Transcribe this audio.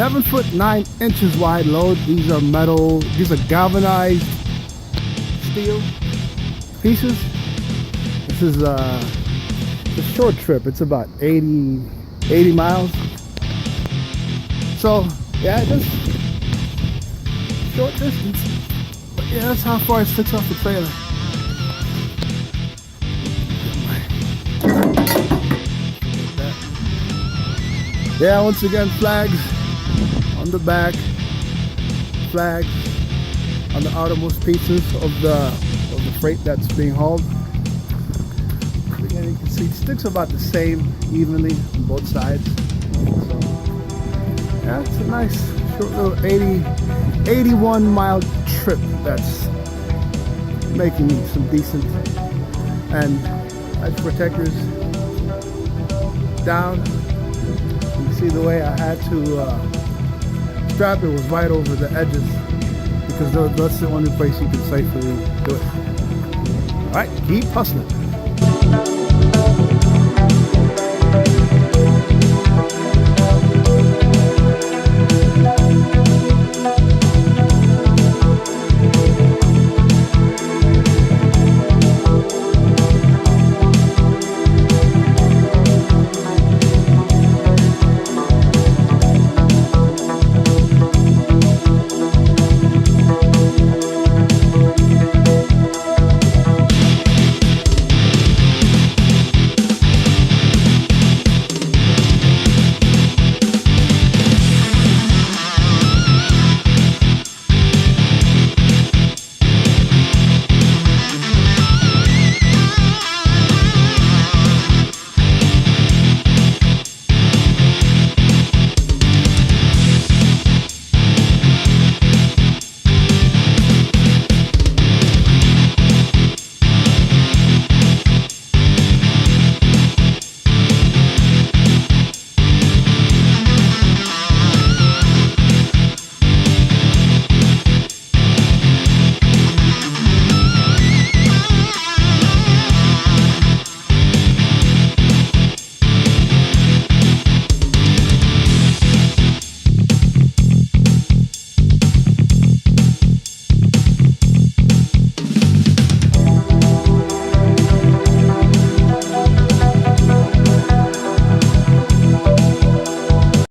7'9" wide load. These are metal, these are galvanized steel pieces. This is a short trip. It's about 80 miles. So yeah, just short distance. But yeah, that's how far it sticks off the trailer. Yeah, once again, flags on the back, flags on the outermost pieces of the freight that's being hauled. Again, you can see it sticks about the same evenly on both sides. So yeah, it's a nice short little 81 mile trip that's making me some decent. And edge protectors down. You see the way I had to strap it was right over the edges, because that's the only place you can safely do it. All right, keep hustling.